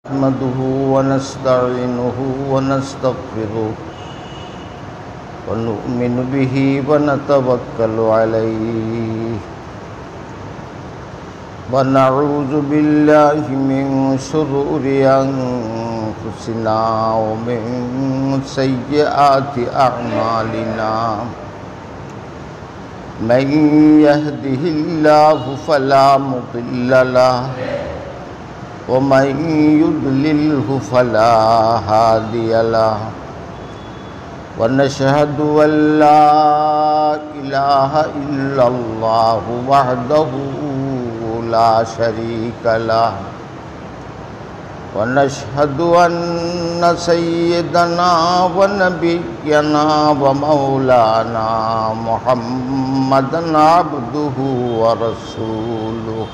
نحمده ونستعينه ونستغفره ونؤمن به ونتوكل عليه ونعوذ بالله من شرور أنفسنا ومن سيئات أعمالنا من يهده الله فلا مضل له ومن يضلله فلا هادي له ونشهد أن لا إله إلا الله وحده لا شريك له ونشهد أن سيدنا ونبينا ومولانا محمدا عبده ورسوله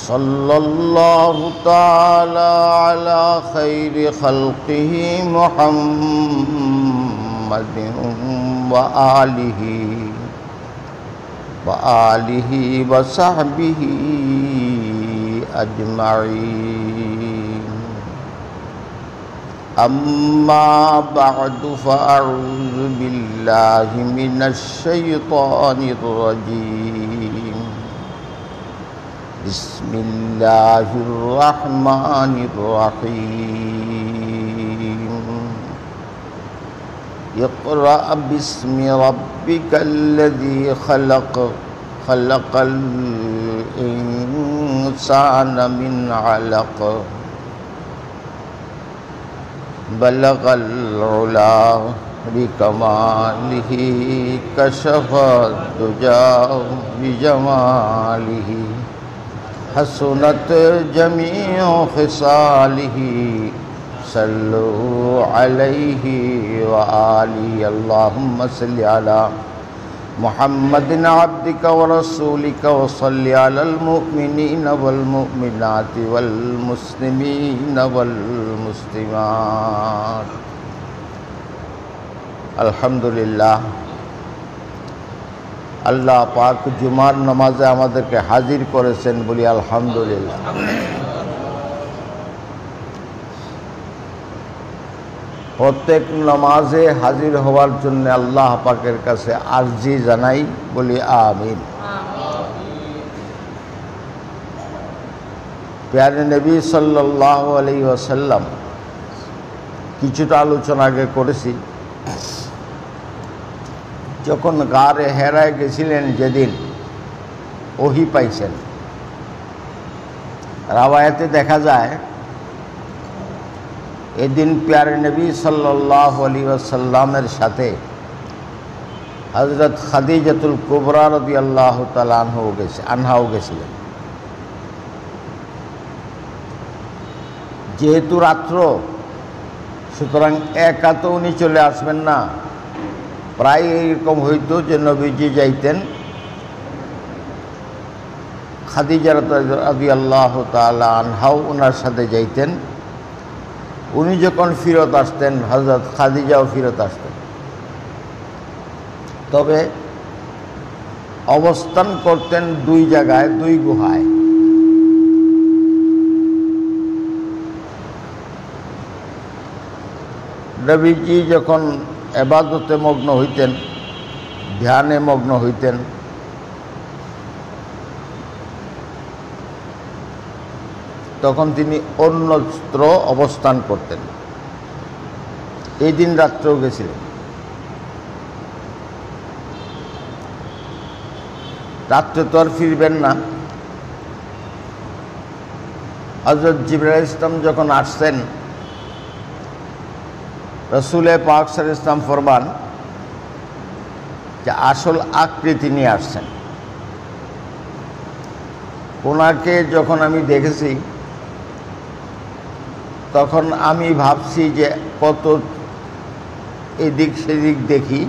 صلى الله تعالى على خير خلقه محمد وآله وصحبه أجمعين أما بعد فأعوذ بالله من الشيطان الرجيم بسم الله الرحمن الرحيم اقرأ باسم ربك الذي خلق خلق الإنسان من علق بلغ العلا بكماله كشف الدجى بجماله حسنت جميع خصاله صلوا عليه وآله اللهم صل على محمد عبدك ورسولك وصل على المؤمنين والمؤمنات والمسلمين والمسلمات الحمد لله আল্লাহ পাক জুমার নামাজে আমাদেরকে হাজির করেছেন বলি আলহামদুলিল্লাহ। প্রত্যেক নামাজে হাজির হওয়ার জন্য আল্লাহ পাকের কাছে আরজি জানাই বলি আমিন। প্যারে নবী সাল্লাল্লাহু আলাইহি ওয়াসাল্লাম কিছুটা আলোচনা আগে করেছি। যখন গারে হেরায় গেছিলেন, যেদিন ওহী পাইছেন, রাওয়ায়াতে দেখা যায় এদিন প্যারে নবী সাল্লাল্লাহু আলাইহি ওয়াসাল্লামের সাথে হযরত খাদিজাতুল কুবরা রাদিয়াল্লাহু তাআলা আনহাও গেছিলেন। যেহেতু রাত্র, সুতরাং একা তো উনি চলে আসবেন না। প্রায় এইরকম হইতো যে নবীজি যাইতেন, খাদিজা রাদিয়াল্লাহু তাআলা আনহাও ওনার সাথে যাইতেন। উনি যখন ফিরত আসতেন, হযরত খাদিজাও ফিরত আসতেন। তবে অবস্থান করতেন দুই জায়গায়, দুই গুহায়। নবীজি যখন ইবাদতে মগ্ন হইতেন, ধ্যানে মগ্ন হইতেন, তখন তিনি অন্যত্র অবস্থান করতেন। এই দিন রাত্রেও গেছিলেন। রাত্রে তো আর ফিরবেন না। হযরত জিবরাইল আলাইহিস সালাম যখন আসছেন, রসুল পাক সাল্লাল্লাহু আলাইহি ওয়াসাল্লাম ফরমান যে আসল আকৃতি নিয়ে আসছেন। ওনাকে যখন আমি দেখেছি, তখন আমি ভাবছি যে কত এদিক সেদিক দেখি,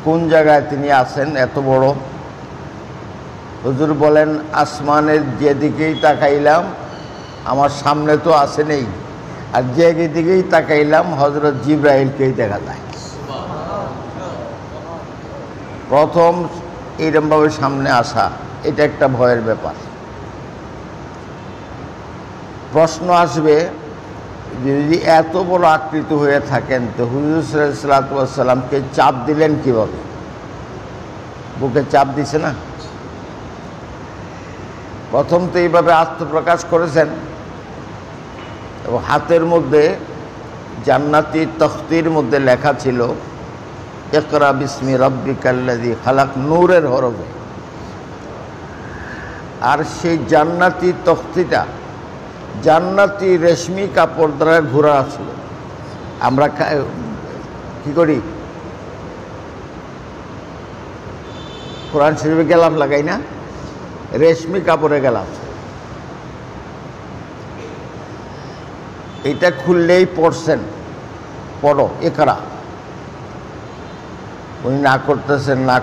কোন জায়গায় তিনি আছেন এত বড়। হুজুর বলেন, আসমানের যেদিকেই তাকাইলাম আমার সামনে তো আসে নেই, আর যেদিকেই তাকাইলাম হযরত জিবরাইলকেই দেখা যায়। প্রথম এইরকমভাবে সামনে আসা, এটা একটা ভয়ের ব্যাপার। প্রশ্ন আসবে, যদি এত বড় আকৃতি হয়ে থাকেন তো হুজুর সাল্লাল্লাহু আলাইহি ওয়াসাল্লামকে চাপ দিলেন কিভাবে? বুকে চাপ দিছে না? প্রথম তো এইভাবে আত্মপ্রকাশ করেছেন এবং হাতের মধ্যে জান্নাতি তখতির মধ্যে লেখা ছিল ইকরা বিসমি রাব্বিকাল্লাযী খালাক, নূরের হরফে। আর সেই জান্নাতি তখতিটা জান্নাতি রেশমি কাপড় দ্বারা ঘোরা ছিল। আমরা কি করি? কোরআন শরীফে গেলাম লাগাই না, রেশমি কাপড়ে গেলাম। এটা খুললেই পড়ছেন, পড়ো ইকরা। উনি না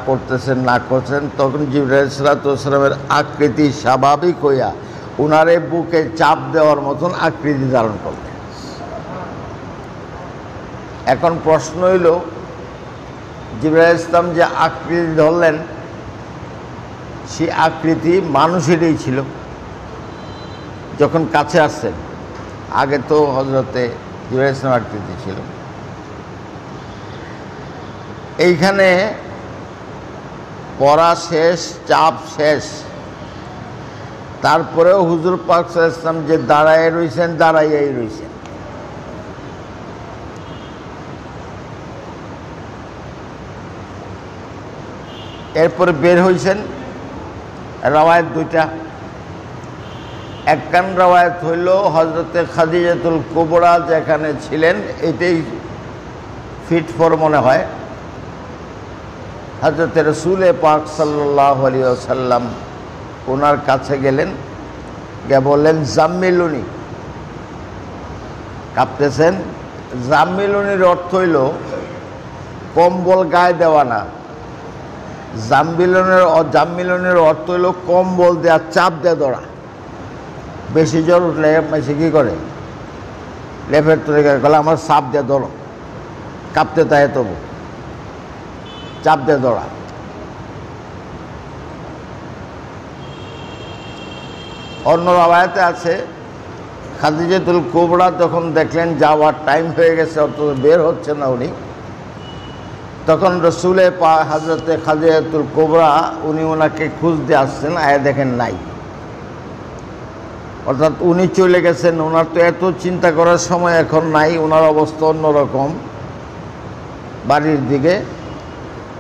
করতেছেন, তখন জিবরাইল আলাইহিস সালামের আকৃতি স্বাভাবিক হইয়া উনারে বুকে চাপ দেওয়ার মতন আকৃতি ধারণ করলেন। এখন প্রশ্ন হইল, জিবরাইল ইসলাম যে আকৃতি ধরলেন সেই আকৃতি মানুষেরই ছিল যখন কাছে আসছেন। আগে তো হযরতে জিবরাইল ইসলাম আকৃতি ছিল। এইখানে পড়া শেষ, চাপ শেষ, তারপরেও হুজুর পাক সাল্লাল্লাহু আলাইহি ওয়াসাল্লাম যে দাঁড়াইয়াই রইছেন। এরপরে বের হইছেন। রাওয়ায়াত দুইটা, একখান রাওয়ায়াত হইল হযরতে খাদিজাতুল কুবরা যেখানে ছিলেন, এটাই ফিট ফর মনে হয়। হযরতে রাসূল পাক সাল্লাল্লাহু আলাইহি ওয়াসাল্লাম ওনার কাছে গেলেন, গিয়ে বললেন জাম্মিলুনি, কাঁপতেছেন। জাম্মিলুনির অর্থ হইল কম্বল গায়ে দেওয়া না। জাম্মিলুনির অর্থ হইল কম্বল দেওয়া, চাপ দেওয়া ধরা। বেশি জ্বর উঠলে মাসে কী করে? লেফের তুলে গেলে আমার চাপ দিয়ে ধরো, কাঁপতে তাই তবু চাপ দিয়ে ধরা। অন্য রাওয়ায়াতে আছে খাদিজাতুল কুবরা যখন দেখলেন যাওয়ার টাইম হয়ে গেছে, অর্থাৎ বের হচ্ছে না উনি, তখন রসুলে হযরতে খাদিজাতুল কুবরা উনি ওনাকে খুঁজতে আসছেন, আয়া দেখেন নাই। অর্থাৎ উনি চলে গেছেন, ওনার তো এত চিন্তা করার সময় এখন নাই, ওনার অবস্থা অন্যরকম বাড়ির দিকে।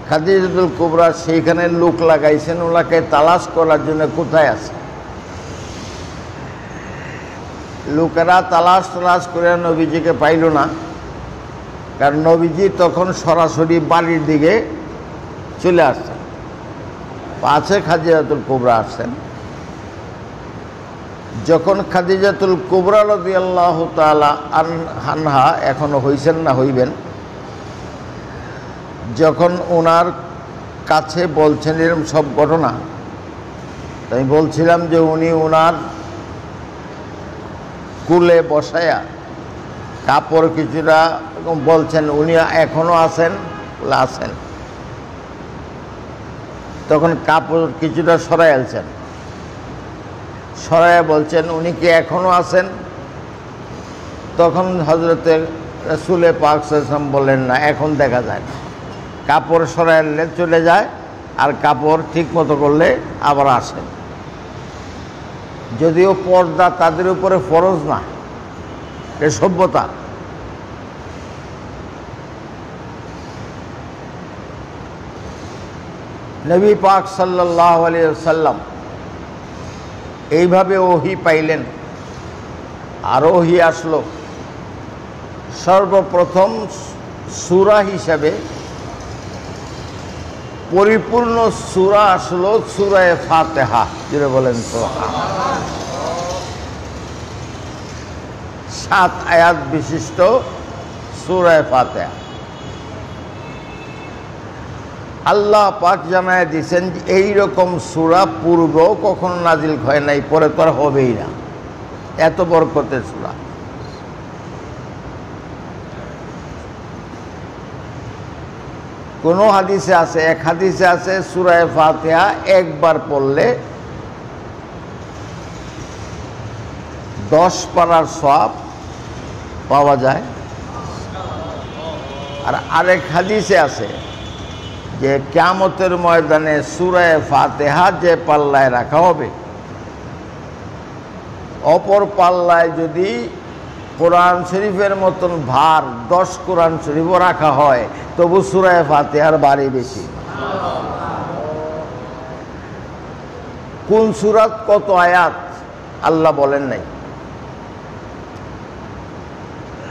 খাদিজাতুল কুবরা সেইখানে লোক লাগাইছেন ওনাকে তালাশ করার জন্য, কোথায় আছে। লোকেরা তালাশ করে নবীজিকে পাইল না, কারণ নবীজি তখন সরাসরি বাড়ির দিকে চলে আসছেন। পাশে খাদিজাতুল কুবরা আসছেন। যখন খাদিজাতুল কুবরা রাদিয়াল্লাহু তাআলা আনহা, এখনো হইছেন না, হইবেন, যখন ওনার কাছে বলছেন এরকম সব ঘটনা, তাই বলছিলাম যে উনি ওনার কুলে বসায়া কাপড় কিছুটা বলছেন, উনি এখনো আছেন, তখন কাপড় কিছুটা সরাই আলছেন, সরাইয়া বলছেন উনি কি এখনো আছেন? তখন হযরতে রাসূল পাক সাল্লাল্লাহু আলাইহি ওয়াসাল্লাম বললেন না, এখন দেখা যায় না। কাপড় সরাইলে চলে যায়, আর কাপড় ঠিক মতো করলে আবার আসেন। যদিও পর্দা তাদের উপরে ফরজ না, এ সভ্যতা। নবী পাক সাল্লাল্লাহু আলাইহি ওয়াসাল্লাম এইভাবে ওহী পাইলেন, আর ওহী আসলো। সর্বপ্রথম সূরা হিসাবে পরিপূর্ণ সূরা আসলো সূরা ফাতিহা। যেটা বলেন তো 7 আয়াত বিশিষ্ট সূরা ফাতিহা। আল্লাহ পাক জানায় দিয়েছেন যে এইরকম সূরা পূর্বেও কখনো নাজিল হয় নাই, পরে তো আর হবেই না। এত বরকতের সূরা। কোনো হাদিসে আছে, এক হাদিসে আছে সূরা ফাতিহা একবার পড়লে 10 পারার সওয়াব পাওয়া যায়। আর আরেক হাদিসে আছে যে কিয়ামতের ময়দানে সূরা ফাতিহা যে পাল্লায় রাখা হবে, অপর পাল্লায় যদি কোরআন শরীফের মতন ভার 10 কোরআন শরীফও রাখা হয়, তবু সূরা ফাতিহার ভারই বেশি। কোন সূরাত কত আয়াত আল্লাহ বলেন নাই।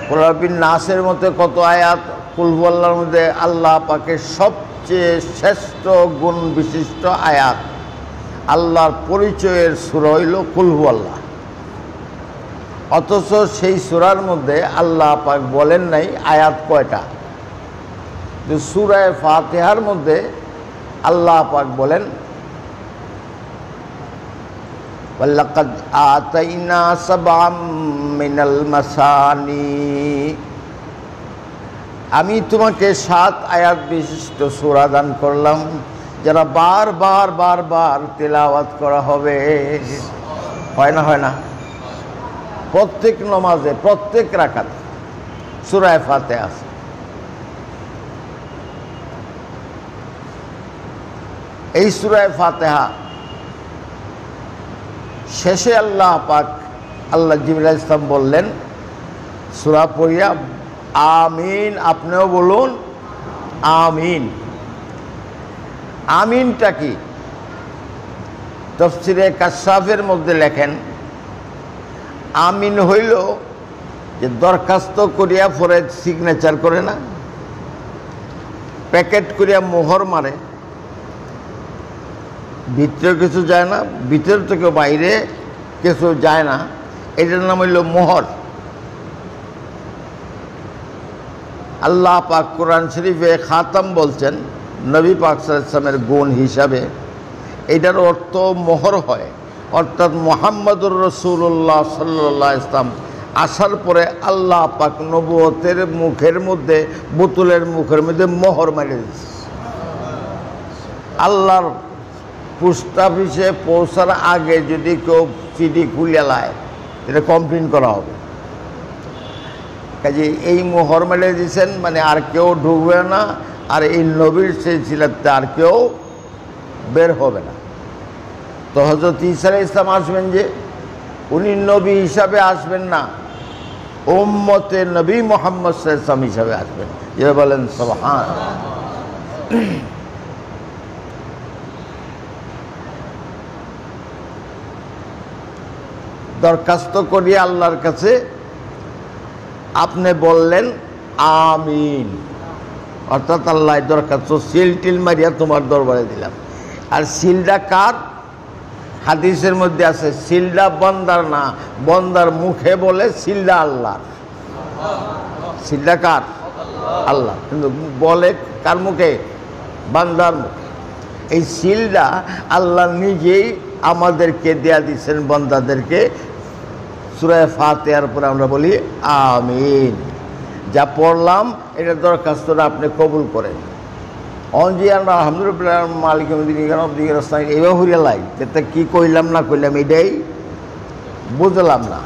কুল নাসের মধ্যে কত আয়াত, কুল আল্লাহর মধ্যে আল্লাহ পাকের সবচেয়ে শ্রেষ্ঠ গুণ বিশিষ্ট আয়াত, আল্লাহর পরিচয়ের সূরা হইল কুল আল্লাহ। অথচ সেই সূরার মধ্যে আল্লাহ পাক বলেন নাই আয়াত কয়টা। সূরা ফাতিহার মধ্যে আল্লাহ পাক বলেন ওয়ালাকাদ আতাইনা সাবআম মিনাল মাসানি, আমি তোমাকে 7 আয়াত বিশিষ্ট সূরা দান করলাম, যারা বারবার বারবার তেলাওয়াত করা হবে। হয় না? হয় না? প্রত্যেক নমাজে প্রত্যেক রাকাতে সূরা ফাতিহা আছে। এই সূরা ফাতিহা শেষে আল্লাহ পাক জিবরাইল আলাইহিস সালাম বললেন সূরা পড়িয়া আমিন, আপনিও বলুন আমিন। আমিনটা কি? তাফসীরে কাশফের মধ্যে লেখেন আমিন হইল যে দরখাস্ত করিয়া পরে সিগনেচার করে না, প্যাকেট করিয়া মোহর মারে, ভিতরে কিছু যায় না, ভিতর থেকে বাইরে কিছু যায় না, এটার নাম হইল মোহর। আল্লাহ পাক কোরআন শরীফে খাতাম বলছেন নবী পাক সাল্লাল্লাহু আলাইহি ওয়াসাল্লামের গুণ হিসাবে, এটার অর্থ মোহর হয়। অর্থাৎ মুহাম্মদুর রাসূলুল্লাহ সাল্লাল্লাহু আলাইহি ওয়াসাল্লাম আসার পরে আল্লাহ পাক নবুয়তের মুখের মধ্যে, বোতলের মুখের মধ্যে মোহর মেরে দিচ্ছে। আল্লাহর পোস্ট অফিসে পৌঁছার আগে যদি কেউ চিঠি খুলে লায়, এটা কমপ্লেন করা হবে। কাজে এই মোহর মেরে দিয়েছেন, মানে আর কেউ ঢুকবে না, আর এই নবীর সিলসিলাতে আর কেউ বের হবে না। তো হযরত ঈসা আলাইহিস সালাম আসবেন, যে উনি নবী হিসাবে আসবেন না, উম্মতে নবী মুহাম্মদ সাল্লাল্লাহু আলাইহি ওয়াসাল্লাম হিসাবে আসবেন। যে বলেন সুবহানাল্লাহ। দরখাস্ত করিয়া আল্লাহর কাছে আপনি বললেন আমিন, অর্থাৎ আল্লাহ দরখাস্ত সিল টিল মারিয়া তোমার দরবারে দিলাম। আর সিলটা কার? হাদিসের মধ্যে আছে সিলটা বান্দার না, বান্দার মুখে বলে সিলটা আল্লাহ। সিলটা কার? আল্লাহ, কিন্তু বলে কার মুখে? বান্দার মুখে। এই সিলটা আল্লাহ নিজেই আমাদেরকে দেয়া দিচ্ছেন বান্দাদেরকে। সূরা ফাতিহার পরে আমরা বলি আমিন। যা পড়লাম এটা দরখাস্তটা আপনি কবুল করেন। অনজি আমরা আলহামদুলিল্লাহ মালিক এইভাবে হইয়া লাই, যেটা কি কইলাম না কইলাম এটাই বুঝলাম না।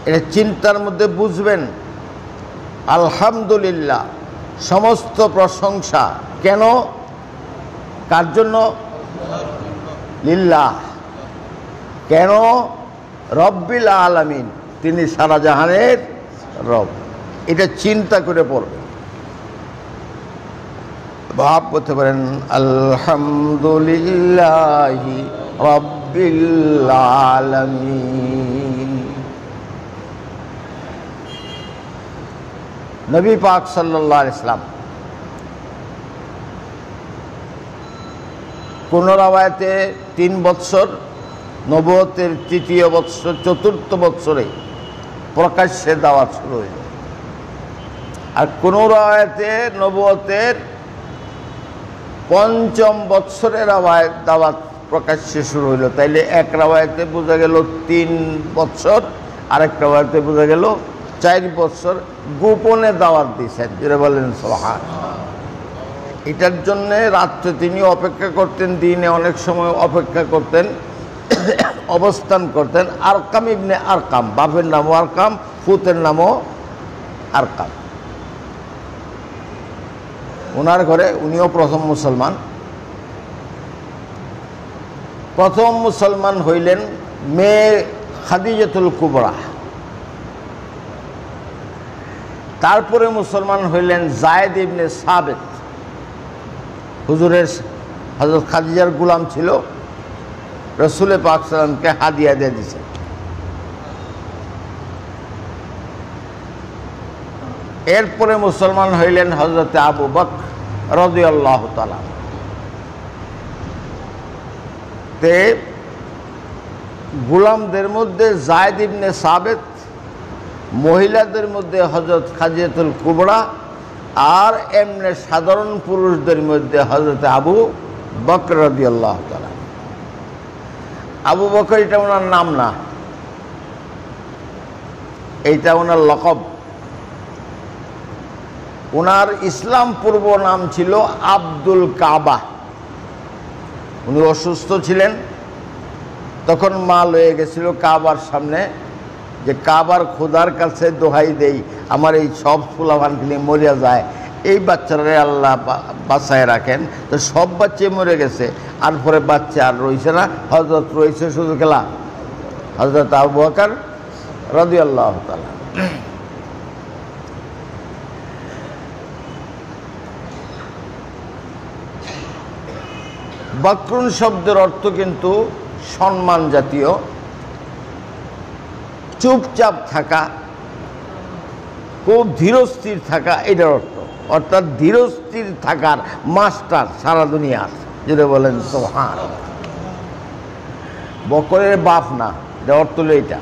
এটা চিন্তার মধ্যে বুঝবেন। আলহামদুলিল্লাহ, সমস্ত প্রশংসা কেন? কার জন্য? লিল্লাহ। কেন? রব্বিল আলামিন, তিনি সারা জাহানের রব। এটা চিন্তা করে পড়বেন, ভাব করতে পারেন আলহামদুলিল্লাহি রব্বিল আলামিন। নবী পাক সাল্লাল্লাহু আলাইহি ওয়াসাল্লাম কোন রাওয়ায়াতে 3 বৎসর, নবুয়তের 3য় বৎসর, 4র্থ বৎসরে প্রকাশ্যে দাওয়াত শুরু হইল। আর কোন রাওয়ায়াতে নবুয়তের 5ম বৎসরের দাওয়াত প্রকাশ্যে শুরু হইল। তাইলে এক রাওয়ায়াতে বোঝা গেল 3 বৎসর, আরেক রাওয়ায়াতে বোঝা গেল 4 বৎসর গোপনে দাওয়াত দিয়েছেন। যেটা বলেন সুবহানাল্লাহ। এটার জন্যে রাত্রে তিনি অপেক্ষা করতেন, দিনে অনেক সময় অপেক্ষা করতেন। অবস্থান করতেন আরকাম ইবনে আরকাম, বাপের নামও আরকাম, ফুতের নামও আরকাম। ওনার ঘরে উনিও প্রথম মুসলমান। প্রথম মুসলমান হইলেন মেয়ে খাদিজাতুল কুবরা। তারপরে মুসলমান হইলেন যায়েদ ইবনে সাবিত, হুজুরের হযরত খাদিজার গোলাম ছিল, রাসূল পাক সাল্লাল্লাহু আলাইহি ওয়াসাল্লামকে হাদিয়া দিয়ে দিয়েছেন। এরপরে মুসলমান হইলেন হযরত আবু বকর রাদিয়াল্লাহু তাআলা। তে গোলামদের মধ্যে যায়েদ ইবনে সাবিত, মহিলাদের মধ্যে হযরত খাদিজাতুল কুবরা, আর এমনি সাধারণ পুরুষদের মধ্যে হযরত আবু বকর রাদিয়াল্লাহু তাআলা। আবু বকর এটা ওনার নাম না, এইটা ওনার লকব। ওনার ইসলাম পূর্ব নাম ছিল আব্দুল কাবা। উনি অসুস্থ ছিলেন, তখন মা লয়ে গেছিল কাবার সামনে, যে কাবার খোদার কাছে দোহাই দেই আমার এই সব ফুলাভানগুলি মরিয়া যায়, এই বাচ্চারা আল্লাহ বাঁচায় রাখেন। তো সব বাচ্চাই মরে গেছে, আর পরে বাচ্চা আর রয়েছে না, হযরত রয়েছে শুধু খেলা হযরত আবু বকর রাদিয়াল্লাহু তাআলা। বকরুন শব্দের অর্থ কিন্তু সম্মান জাতীয়, চুপচাপ থাকা, খুব ধীরস্থির থাকা, এটার অর্থ। অর্থাৎ ধীরস্থির থাকার মাস্টার সারা দুনিয়ার, যেটা বলেন সুবহানাল্লাহ। বকরের বাপ না, এটা অর্থ হলো এটা।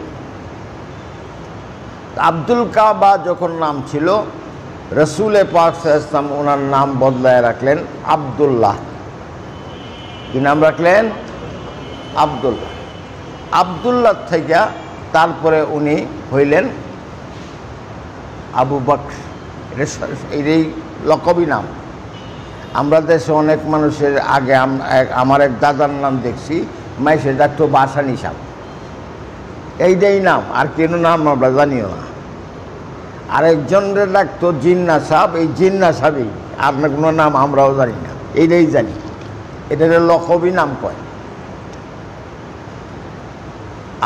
আব্দুল কাবা যখন নাম ছিল, রাসূল পাক সাল্লাল্লাহু আলাইহি ওয়াসাল্লাম ওনার নাম বদলায় রাখলেন আব্দুল্লাহ। কি নাম রাখলেন? আব্দুল্লাহ। আব্দুল্লাহ থেকে তারপরে উনি হইলেন আবু বকর। এই লকবি নাম। আমরা দেশে অনেক মানুষের আগে আমার এক দাদার নাম দেখছি, মাইসে ডাকতো বাসানি সাহ, এইটাই নাম, আর কেন নাম আমরা জানিও না। আরেকজনরে ডাকতো জিন্না সাহ, এই জিন্না সাহেবই, আর না কোনো নাম আমরাও জানি না, এইটাই জানি। এটা লকবি নাম কয়।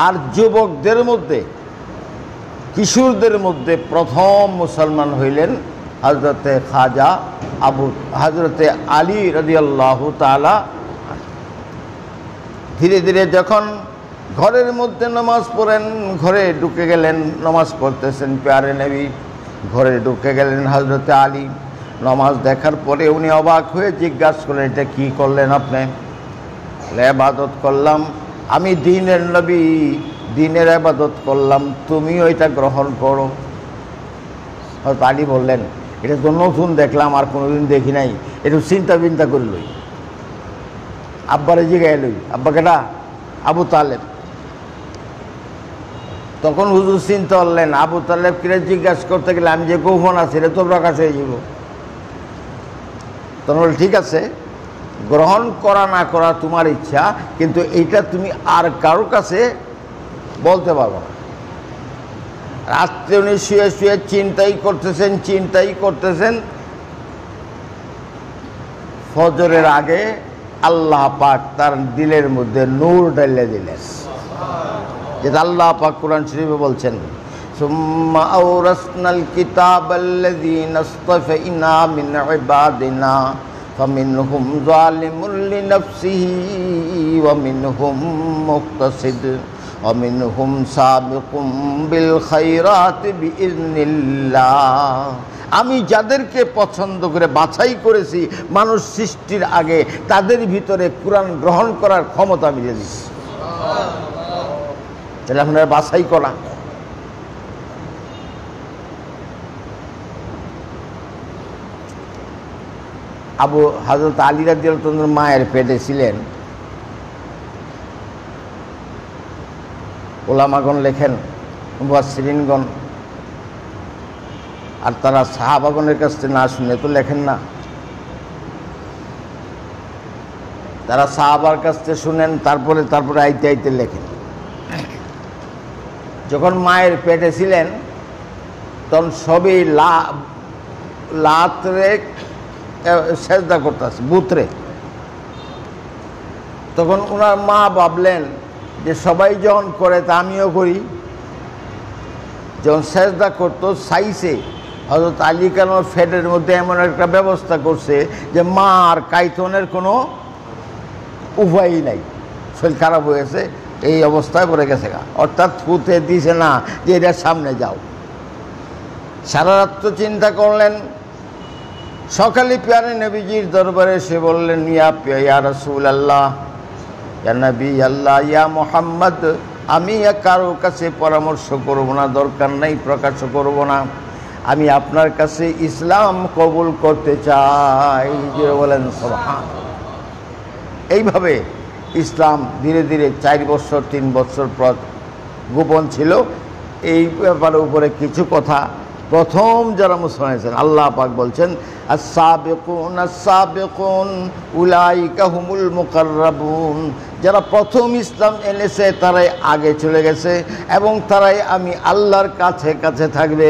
আর যুবকদের মধ্যে, কিশোরদের মধ্যে প্রথম মুসলমান হইলেন হযরতে খাজা হযরতে আলী রাদিয়াল্লাহু তাআলা। ধীরে ধীরে যখন ঘরের মধ্যে নামাজ পড়েন, ঘরে ঢুকে গেলেন, নামাজ পড়তেছেন প্যারে নবী, ঘরে ঢুকে গেলেন হযরতে আলী। নামাজ দেখার পরে উনি অবাক হয়ে জিজ্ঞাসা করলেন, এটা কি করলেন আপনি? ইবাদত করলাম, আমি দ্বীনের নবী, দ্বীনের ইবাদত করলাম, তুমিও এটা গ্রহণ করো। হযরত আলী বললেন, এটা তো নতুন দেখলাম, আর কোনোদিন দেখি নাই, একটু চিন্তা বিন্তা করলই। আব্বারে জিগাই লই, আব্বা কেটা? আবু তালেব। তখন হুজুর চিন্তা করলেন, আবু তালেব কিরে জিজ্ঞাসা করতে গেলে আমি যে গোপন আছি রে তোর কাছে হয়ে যাব। তখন বলে, ঠিক আছে, গ্রহণ করা না করা তোমার ইচ্ছা, কিন্তু এইটা তুমি আর কারোর কাছে বলতে পারবো না। রাত্রে উনি শুয়ে শুয়ে চিন্তাই করতেছেন। ফজরের আগে আল্লাহ পাক তার দিলের মধ্যে নূর ঢেলে দিলেন, যেটা আল্লাহ পাক কোরআন শরীফে বলছেন, সুম্মা আওরাসনাল কিতাবাল্লাযীনা ইসতাফাইনা মিন ইবাদিনা ফামিনহুম যালিমুন লিনাফসিহি ওয়া মিনহুম মুকতাসিদ ওয়া মিনহুম সাবিকুম বিল খায়রাতি বিইজনিল্লাহ। আমি যাদেরকে পছন্দ করে বাছাই করেছি মানুষ সৃষ্টির আগে, তাদের ভিতরে কোরআন গ্রহণ করার ক্ষমতা আমি দিয়ে দিচ্ছি। তাহলে আপনারা বাছাই করা। হযরত আলী রাদিয়াল্লাহু তাআলা মায়ের পেটে ছিলেন। ওলামাগণ লেখেন, মুফাসসিরিনগণ, আর তারা সাহাবাগণের কাছ থেকে না শুনে তো লেখেন না, তারা সাহাবার কাছ থেকে শুনেন, তারপরে আইতে লেখেন। যখন মায়ের পেটে ছিলেন তখন সবই লাতরে সেজদা করতেছে বুতরে। তখন ওনার মা ভাবলেন যে সবাই যখন করে তা আমিও করি। যখন সেজদা করতো সাইসে হযরত আলী কেনর ফেডের মধ্যে এমন একটা ব্যবস্থা করছে যে মা আর কাইতনের কোনো উপায়ই নাই, শরীর খারাপ হয়েছে, এই অবস্থায় পড়ে গেছে গা, অর্থাৎ ফুতে দিছে না যে এটার সামনে যাও। সারা রাত চিন্তা করলেন। সকালে প্যারে নবীজির দরবারে সে বললেন, ইয়া রাসূলুল্লাহ, ইয়া নবী আল্লাহ, ইয়া মুহাম্মদ, আমি কারো কাছে পরামর্শ করব না, দরকার নাই, প্রকাশ করব না, আমি আপনার কাছে ইসলাম কবুল করতে চাই। যে বলেন সুবহান। এইভাবে ইসলাম ধীরে ধীরে 4 বছর 3 বছর পর গোপন ছিল। এই ব্যাপারের উপরে কিছু কথা প্রথম যারা মুসলমান হয়েছেন, আল্লাহ পাক বলছেন, আস-সাবিকুন আস-সাবিকুন উলাইকা হুমুল মুকাররাবুন, যারা প্রথম ইসলাম এনেছে তারাই আগে চলে গেছে এবং তারাই আমি আল্লাহর কাছে কাছে থাকবে।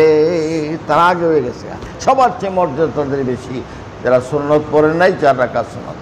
তারা আগে হয়ে গেছে, সবার চেয়ে মর্যাদা তাদের বেশি। যারা সুন্নত পড়ে নাই 4 রাকাত সুন্নত।